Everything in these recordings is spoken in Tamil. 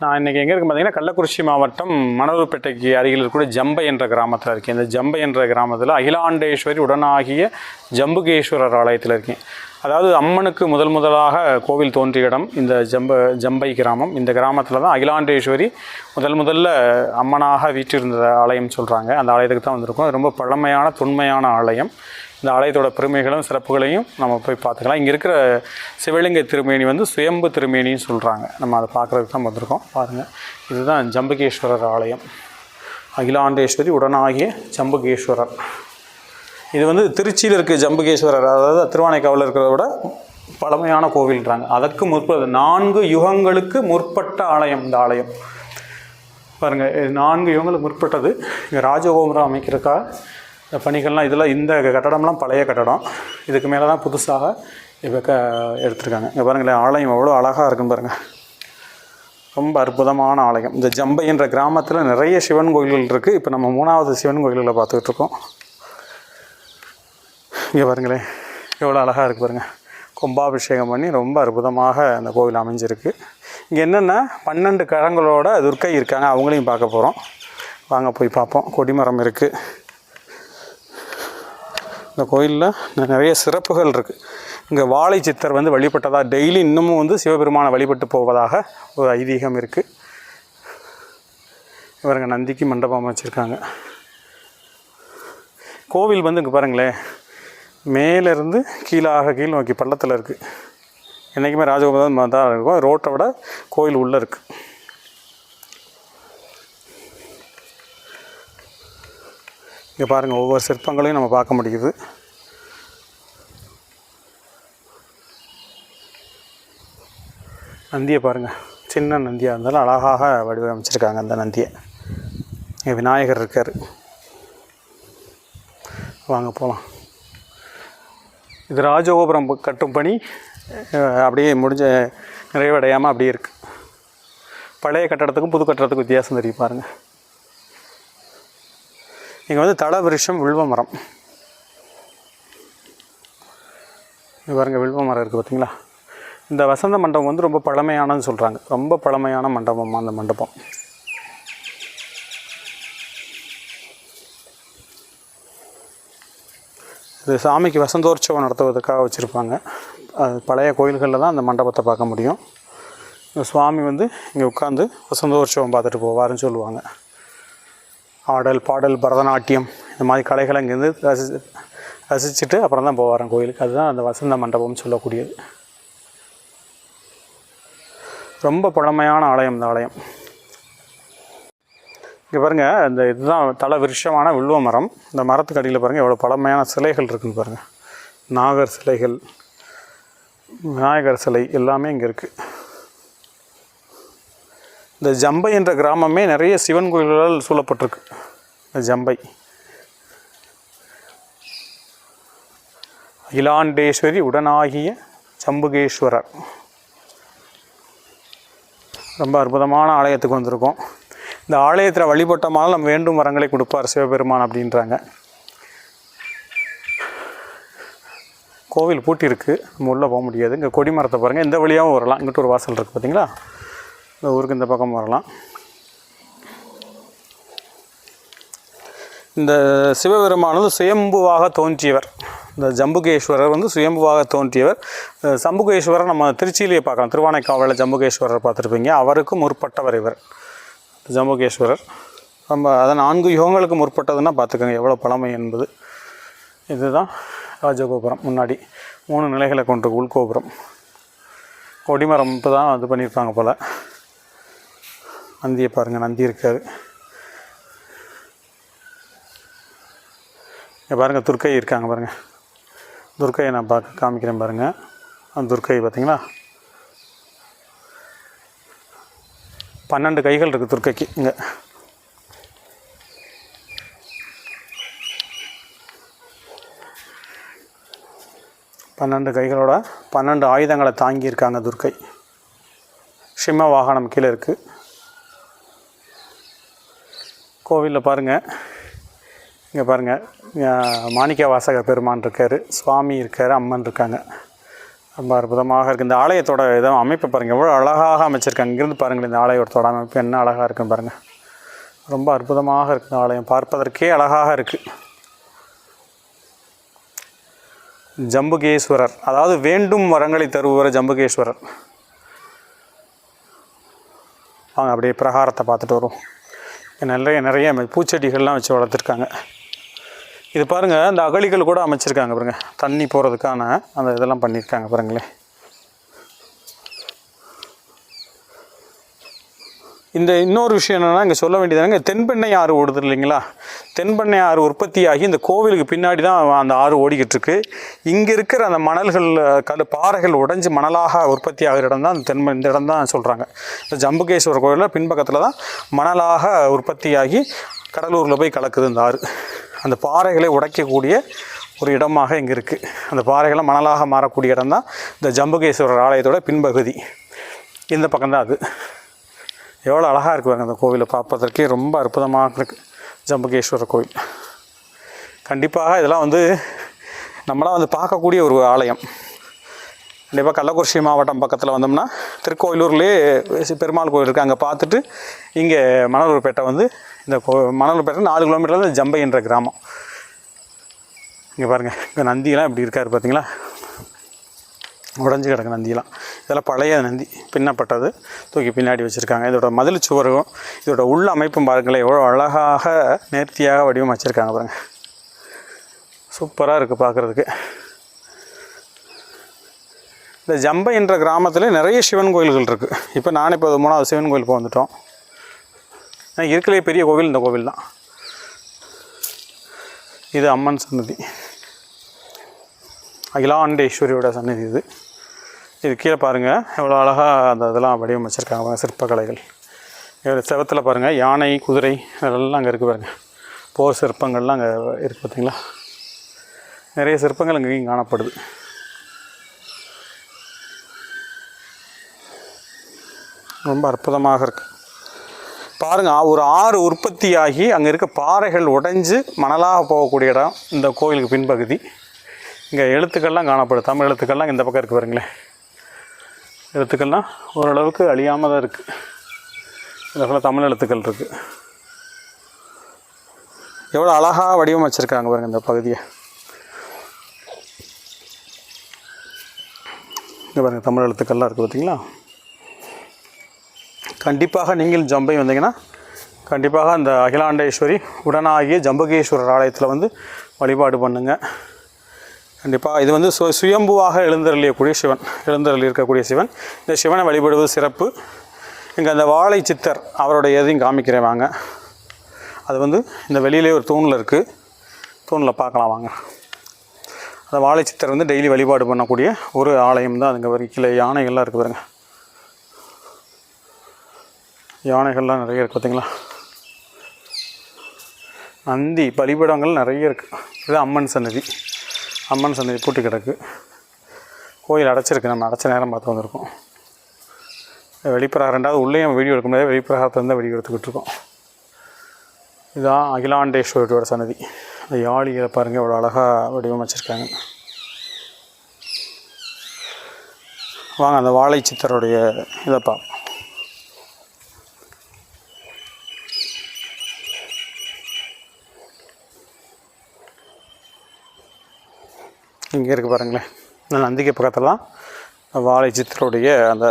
நான் இன்றைக்கி எங்கே இருக்கேன் பார்த்தீங்கன்னா, கள்ளக்குறிச்சி மாவட்டம் மணலூர்பேட்டைக்கு அருகில் இருக்கக்கூடிய ஜம்பை என்ற கிராமத்தில் இருக்கேன். இந்த ஜம்பை என்ற கிராமத்தில் அகிலாண்டேஸ்வரி உடனாகிய ஜம்புகேஸ்வரர் ஆலயத்தில் இருக்கேன். அதாவது அம்மனுக்கு முதலாக கோவில் தோன்றிய இடம் இந்த ஜம்பை கிராமம். இந்த கிராமத்தில் தான் அகிலாண்டேஸ்வரி முதல்ல அம்மனாக வீற்றிருந்த ஆலயம் சொல்கிறாங்க. அந்த ஆலயத்துக்கு தான் வந்திருக்கோம். ரொம்ப பழமையான தொன்மையான ஆலயம். இந்த ஆலயத்தோட பெருமைகளும் சிறப்புகளையும் நம்ம போய் பார்த்துக்கலாம். இங்கே இருக்கிற சிவலிங்க திருமேனி வந்து சுயம்பு திருமேனின்னு சொல்கிறாங்க. நம்ம அதை பார்க்குறதுக்கு தான் வந்திருக்கோம். பாருங்கள், இதுதான் ஜம்புகேஸ்வரர் ஆலயம். அகிலாண்டேஸ்வரி உடனாகிய ஜம்புகேஸ்வரர். இது வந்து திருச்சியில் இருக்க ஜம்புகேஸ்வரர், அதாவது திருவானைக்காவில் இருக்கிறத விட பழமையான கோவில்ன்றாங்க. அதற்கு 4 யுகங்களுக்கு முற்பட்ட ஆலயம் இந்த ஆலயம். பாருங்கள், 4 யுகங்களுக்கு முற்பட்டது. இங்கே ராஜகோபுரம் அமைக்கிறதுக்காக பணிகள்லாம் இந்த கட்டடம்லாம் பழைய கட்டடம். இதுக்கு மேலே தான் புதுசாக இப்போ எடுத்துருக்காங்க. இங்கே பாருங்களேன், ஆலயம் எவ்வளோ அழகாக இருக்குன்னு பாருங்கள். ரொம்ப அற்புதமான ஆலயம். இந்த ஜம்பை என்ற கிராமத்தில் நிறைய சிவன் கோயில்கள் இருக்குது. இப்போ நம்ம 3வது சிவன் கோயில்களை பார்த்துக்கிட்டு இருக்கோம். இங்கே பாருங்களேன், எவ்வளோ அழகாக இருக்குது பாருங்கள். கும்பாபிஷேகம் பண்ணி ரொம்ப அற்புதமாக அந்த கோவில் அமைஞ்சிருக்கு. இங்கே என்னென்னா 12 கரங்களோட துர்க்கை இருக்காங்க. அவங்களையும் பார்க்க போகிறோம். வாங்க போய் பார்ப்போம். கொடிமரம் இருக்குது. இந்த கோயிலில் நிறைய சிறப்புகள் இருக்குது. இங்கே வாழை சித்தர் வந்து வழிபட்டதாக டெய்லி இன்னமும் வந்து சிவபெருமானை வழிபட்டு போவதாக ஒரு ஐதீகம் இருக்குது. இவருங்க நந்திக்கு மண்டபம் வச்சுருக்காங்க. கோவில் வந்து இங்கே பாருங்களேன், மேலேருந்து கீழ் நோக்கி பள்ளத்தில் இருக்குது. என்றைக்குமே ராஜகோபுரம் தான் இருக்கும். ரோட்டை விட கோயில் உள்ளே இருக்குது. இங்கே பாருங்கள், ஒவ்வொரு சிற்பங்களையும் நம்ம பார்க்க முடியுது. நந்தியை பாருங்கள், சின்ன நந்தியாக இருந்தாலும் அழகாக வடிவமைச்சிருக்காங்க அந்த நந்தியை. இங்கே விநாயகர் இருக்கார். வாங்க போகலாம். இது ராஜகோபுரம் கட்டும் பணி அப்படியே நிறைவடையாமல் அப்படியே இருக்குது. பழைய கட்டடத்துக்கும் புது கட்டடத்துக்கும் வித்தியாசம் தெரியும் பாருங்கள். இங்கே வந்து தல விருஷம் வில்வ மரம். இங்கே பாருங்கள், வில்வ மரம் இருக்குது பார்த்தீங்களா. இந்த வசந்த மண்டபம் வந்து ரொம்ப பழமையானதுன்னு சொல்கிறாங்க. ரொம்ப பழமையான மண்டபம் அந்த மண்டபம். இது சாமிக்கு வசந்தோற்சவம் நடத்துவதற்காக வச்சுருப்பாங்க. பழைய கோயில்களில் தான் அந்த மண்டபத்தை பார்க்க முடியும். இந்த சுவாமி வந்து இங்கே உட்காந்து வசந்தோற்சவம் பார்த்துட்டு போவாருன்னு சொல்லுவாங்க. ஆடல், பாடல், பரதநாட்டியம் இந்த மாதிரி கலைகளை இங்கேருந்து ரசிச்சுட்டு அப்புறம் தான் போவாராம் கோயிலுக்கு. அதுதான் அந்த வசந்த மண்டபம்னு சொல்லக்கூடியது. ரொம்ப பழமையான ஆலயம் இந்த ஆலயம். இங்கே பாருங்கள், இந்த இதுதான் தல விருஷமான வில்வ மரம். இந்த மரத்துக்கு அடியில் பாருங்கள் எவ்வளோ பழமையான சிலைகள் இருக்குதுன்னு பாருங்கள். நாகர் சிலைகள், விநாயகர் சிலை எல்லாமே இங்கே இருக்குது. இந்த ஜம்பை என்ற கிராமமே நிறைய சிவன் கோயில்களால் சூழப்பட்டிருக்கு. இந்த ஜம்பை அகிலாண்டேஸ்வரி உடனாகிய ஜம்புகேஸ்வரர். ரொம்ப அற்புதமான ஆலயத்துக்கு வந்திருக்கோம். இந்த ஆலயத்தில் வழிபட்டமானால் நம்ம வேண்டும் வரங்களை கொடுப்பார் சிவபெருமான் அப்படின்றாங்க. கோவில் பூட்டி இருக்குது, நம்ம உள்ளே போக முடியாது. இங்கே கொடிமரத்தை பாருங்கள், இந்த வழியாகவும் வரலாம். இங்கிட்ட ஒரு வாசல் இருக்குது பார்த்தீங்களா. இந்த ஊருக்கு இந்த பக்கம் வரலாம். இந்த சிவபெருமானது சுயம்புவாக தோன்றியவர். இந்த ஜம்புகேஸ்வரர் வந்து சுயம்புவாக தோன்றியவர். சம்புகேஸ்வரர் நம்ம திருச்சியிலேயே பார்க்கலாம். திருவானைக்காவலில் ஜம்புகேஸ்வரர் பார்த்துருப்பீங்க. அவருக்கு முற்பட்டவர் இவர் ஜம்புகேஸ்வரர். நம்ம அதை 4 யுகங்களுக்கு முற்பட்டதுன்னா பார்த்துக்கோங்க எவ்வளோ பழமை என்பது. இதுதான் ராஜகோபுரம். முன்னாடி 3 நிலைகளை கொண்ட உள்கோபுரம். கொடிமரம் இப்போ தான் இது பண்ணியிருப்பாங்க போல். நந்தியை பாருங்கள், நந்தி இருக்காது. இங்கே பாருங்கள், துர்க்கை இருக்காங்க பாருங்கள். துர்க்கையை நான் காமிக்கிறேன் பாருங்கள். அந்த துர்க்கை பார்த்தீங்களா, 12 கைகள் இருக்குது துர்க்கைக்கு. இங்கே பன்னெண்டு கைகளோட 12 ஆயுதங்களை தாங்கியிருக்காங்க துர்க்கை. சிம்ம வாகனம் கீழே இருக்குது. கோவிலில் பாருங்கள், இங்கே பாருங்கள், மாணிக்க வாசக பெருமான் இருக்கார், சுவாமி இருக்கார், அம்மன் இருக்காங்க. ரொம்ப அற்புதமாக இருக்குது. இந்த ஆலயத்தோட இதை அமைப்பு பாருங்கள், எவ்வளோ அழகாக அமைச்சிருக்காங்க. இங்கேருந்து பாருங்கள் இந்த ஆலயத்தோட அமைப்பு என்ன அழகாக இருக்குன்னு பாருங்கள். ரொம்ப அற்புதமாக இருக்குது ஆலயம், பார்ப்பதற்கே அழகாக இருக்குது. ஜம்புகேஸ்வரர், அதாவது வேண்டும் வரங்களை தருபவர் ஜம்புகேஸ்வரர். வாங்க அப்படியே பிரகாரத்தை பார்த்துட்டு வருவோம். நிறைய பூச்செடிகள்லாம் வச்சு வளர்த்துருக்காங்க. இது பாருங்கள், இந்த அகழிகள் கூட அமைச்சிருக்காங்க பாருங்கள், தண்ணி போகிறதுக்கான அந்த இதெல்லாம் பண்ணியிருக்காங்க பாருங்களேன். இந்த இன்னொரு விஷயம் என்னென்னா, இங்கே சொல்ல வேண்டியது இங்கே தென்பெண்ணை ஆறு ஓடுது இல்லைங்களா, தென்பெண்ணை ஆறு உற்பத்தியாகி இந்த கோவிலுக்கு பின்னாடி தான் அந்த ஆறு ஓடிக்கிட்டு இருக்கு. இங்கே இருக்கிற அந்த மணல்கள் பாறைகள் உடைஞ்சு மணலாக உற்பத்தி ஆகிற இடம் தான் இந்த இடம் தான் சொல்கிறாங்க. இந்த ஜம்புகேஸ்வரர் கோவிலில் பின்பக்கத்தில் தான் மணலாக உற்பத்தியாகி கடலூரில் போய் கலக்குது இந்த ஆறு. அந்த பாறைகளை உடைக்கக்கூடிய ஒரு இடமாக இங்கே இருக்குது. அந்த பாறைகளை மணலாக மாறக்கூடிய இடம் தான் இந்த ஜம்புகேஸ்வரர் ஆலயத்தோட பின்பகுதி. இந்த பக்கம்தான் அது. எவ்வளோ அழகாக இருக்குவாங்க அந்த கோவிலை பார்ப்பதற்கே, ரொம்ப அற்புதமாக இருக்குது ஜம்புகேஸ்வரர் கோவில். கண்டிப்பாக இதெல்லாம் நம்மளாம் பார்க்கக்கூடிய ஒரு ஆலயம். கண்டிப்பாக கள்ளக்குறிச்சி மாவட்டம் பக்கத்தில் வந்தோம்னா திருக்கோயிலூர்லேயே பெருமாள் கோவில் இருக்குது, அங்கே பார்த்துட்டு இங்கே மணலூர்பேட்டை இந்த மணலூர்பேட்டை 4 கிலோமீட்டரில் ஜம்பை என்ற கிராமம். இங்கே பாருங்கள், இங்கே நந்தியெல்லாம் இப்படி இருக்கார் பார்த்தீங்களா, உடஞ்சி கிடக்கு நந்தியெல்லாம். இதெல்லாம் பழைய நந்தி, பின்னப்பட்டது, தூக்கி பின்னாடி வச்சுருக்காங்க. இதோட மதில் சுவரும் இதோட உள்ள அமைப்பும் பாருங்களேன், எவ்வளோ அழகாக நேர்த்தியாக வடிவமைச்சிருக்காங்க பாருங்கள். சூப்பராக இருக்குது பார்க்குறதுக்கு. இந்த ஜம்பை என்ற கிராமத்தில் நிறைய சிவன் கோயில்கள் இருக்குது. இப்போ 3வது சிவன் கோயிலுக்கு வந்துட்டோம். இருக்கலே பெரிய கோவில் இந்த கோவில் தான். இது அம்மன் சன்னதி, அகிலாண்டேஸ்வரியோட சன்னதி இது. இது கீழே பாருங்கள் எவ்வளோ அழகாக அந்த இதெல்லாம் வடிவமைச்சிருக்காங்க, சிற்பக்கலைகள். செவத்தில் பாருங்கள் யானை, குதிரை அதெல்லாம் அங்கே இருக்குது பாருங்கள். போர் சிற்பங்கள்லாம் அங்கே இருக்குது பார்த்தீங்களா, நிறைய சிற்பங்கள் அங்கேயும் காணப்படுது. ரொம்ப அற்புதமாக இருக்குது பாருங்கள். ஒரு ஆறு உற்பத்தியாகி அங்கே இருக்க பாறைகள் உடைஞ்சு மணலாக போகக்கூடிய இடம் இந்த கோயிலுக்கு பின்பகுதி. இங்கே எழுத்துக்கள்லாம் காணப்படுது, தமிழ் எழுத்துக்கள்லாம் இந்த பக்கம் இருக்குது பாருங்களேன். எழுத்துக்கள்லாம் ஓரளவுக்கு அழியாமல் தான் இருக்குது. இதில் தமிழ் எழுத்துக்கள் இருக்குது. எவ்வளோ அழகாக வடிவமைச்சிருக்காங்க பாருங்கள் இந்த பகுதியை. இங்கே பாருங்கள் தமிழ் எழுத்துக்கள்லாம் இருக்குது பார்த்தீங்களா. கண்டிப்பாக நீங்கள் ஜம்பை வந்தீங்கன்னா கண்டிப்பாக அந்த அகிலாண்டேஸ்வரி உடனாகிய ஜம்புகேஸ்வரர் ஆலயத்தில் வழிபாடு பண்ணுங்கள். கண்டிப்பாக இது சுயம்புவாக எழுந்தருளியக்கூடிய சிவன், இருக்கக்கூடிய சிவன். இந்த சிவனை வழிபடுவது சிறப்பு. இங்கே அந்த வாழை சித்தர் அவருடைய எதையும் காமிக்கிறேன் வாங்க. அது இந்த வெளியிலே ஒரு தூணில் இருக்குது, தூணில் பார்க்கலாம் வாங்க. அந்த வாழை சித்தர் டெய்லி வழிபாடு பண்ணக்கூடிய ஒரு ஆலயம் தான். அதுங்க கீழே யானைகள்லாம் இருக்குது பாருங்க, யானைகள்லாம் நிறைய இருக்குது பார்த்தீங்களா. நந்தி பலிபீடங்கள் நிறைய இருக்குது. இது அம்மன் சன்னதி, அம்மன் சன்னதி பூட்டி கிடக்கு. கோயில் அடைச்சிருக்கு, நம்ம அடைச்ச நேரம் பார்த்து வந்திருக்கோம். வெளிப்பிரகாரம் 2வது உள்ளே வீடியோ எடுக்க முடியாது, வெளிப்பிரகாரத்துலேருந்து வீடியோ எடுத்துக்கிட்டு இருக்கோம். இதுதான் அகிலாண்டேஸ்வரியோட சன்னதி. அந்த யாழிகளை பாருங்கள் எவ்வளோ அழகாக வடிவமைச்சிருக்காங்க. வாங்க அந்த வாழை சித்தருடைய இதை பார்ப்போம். இங்கே இருக்குது பாருங்களேன், இந்த நந்திகை பக்கத்தில் தான் வாழை சித்தருடைய அந்த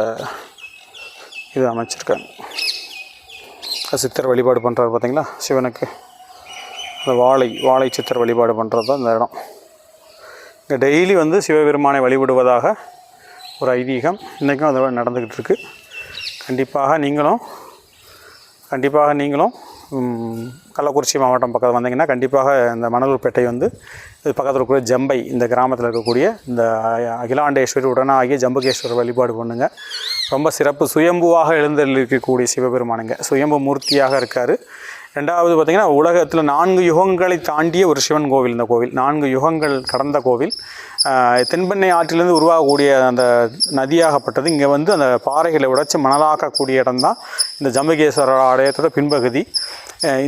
இது அமைச்சிருக்காங்க. சித்தர் வழிபாடு பண்ணுறாரு பார்த்தீங்களா சிவனுக்கு. அந்த வாழை சித்தர் வழிபாடு பண்ணுறது தான் இந்த இடம். இங்கே டெய்லி சிவபெருமானை வழிபடுவதாக ஒரு ஐதீகம் இன்றைக்கும் அதை நடந்துக்கிட்டு இருக்குது. கண்டிப்பாக நீங்களும் கள்ளக்குறிச்சி மாவட்டம் பக்கத்தில் வந்தீங்கன்னா கண்டிப்பாக இந்த மணலூர்பேட்டை இது பக்கத்தில் இருக்கக்கூடிய ஜம்பை இந்த கிராமத்தில் இருக்கக்கூடிய இந்த அகிலாண்டேஸ்வரி உடனாகிய ஜம்புகேஸ்வரர் வழிபாடு பண்ணுங்கள். ரொம்ப சிறப்பு. சுயம்புவாக எழுந்தருளிருக்கக்கூடிய சிவபெருமானுங்க, சுயம்பு மூர்த்தியாக இருக்கார். 2வது பார்த்திங்கன்னா உலகத்தில் 4 யுகங்களை தாண்டிய ஒரு சிவன் கோவில். இந்த கோவில் 4 யுகங்கள் கடந்த கோவில். தென்பெண்ணை ஆற்றிலிருந்து உருவாகக்கூடிய அந்த நதியாகப்பட்டது இங்கே அந்த பாறைகளை உடைச்சி மணலாக்கக்கூடிய இடம்தான் இந்த ஜம்புகேஸ்வரர் ஆலயத்தோட பின்பகுதி.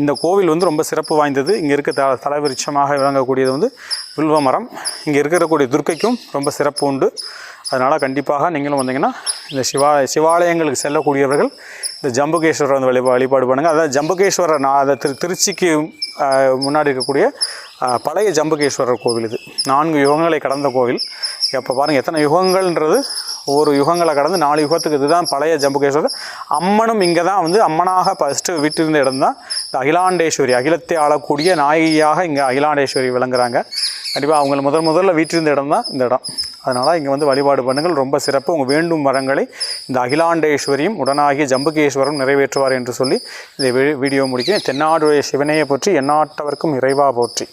இந்த கோவில் ரொம்ப சிறப்பு வாய்ந்தது. இங்கே இருக்க தலைவிருட்சமாக விளங்கக்கூடியது வில்வ மரம். இங்கே இருக்கக்கூடிய துர்க்கைக்கும் ரொம்ப சிறப்பு உண்டு. அதனால் கண்டிப்பாக நீங்களும் வந்தீங்கன்னா இந்த சிவாலயங்களுக்கு செல்லக்கூடியவர்கள் இந்த ஜம்புகேஸ்வரர் வந்து வழிபாடு பண்ணுங்கள். அதாவது ஜம்புகேஸ்வரர் அதை திருச்சிக்கு முன்னாடி இருக்கக்கூடிய பழைய ஜம்புகேஸ்வரர் கோவில். இது 4 யுகங்களை கடந்த கோவில். இப்போ பாருங்கள் எத்தனை யுகங்கள்ன்றது, ஒவ்வொரு யுகங்களை கடந்து 4 யுகத்துக்கு இதுதான் பழைய ஜம்புகேஸ்வரர். அம்மனும் இங்கே தான் வந்து அம்மனாக ஃபஸ்ட்டு வீட்டிருந்த இடம் தான் இந்த அகிலாண்டேஸ்வரி. அகிலத்தை ஆளக்கூடிய நாயகியாக இங்கே அகிலாண்டேஸ்வரி விளங்குறாங்க. கண்டிப்பாக அவங்க முதல்ல வீட்டிருந்த இடம் தான் இந்த இடம். அதனால் இங்கே வந்து வழிபாடு பண்ணுங்கள், ரொம்ப சிறப்பு. உங்கள் வேண்டும் வரங்களை இந்த அகிலாண்டேஸ்வரியும் உடனாகிய ஜம்புகேஸ்வரரும் நிறைவேற்றுவார் என்று சொல்லி இந்த வீடியோ முடிக்கிறேன். தென்னாடுடைய சிவனையை போற்றி எந்நாட்டவர்க்கும் இறைவா போற்றி.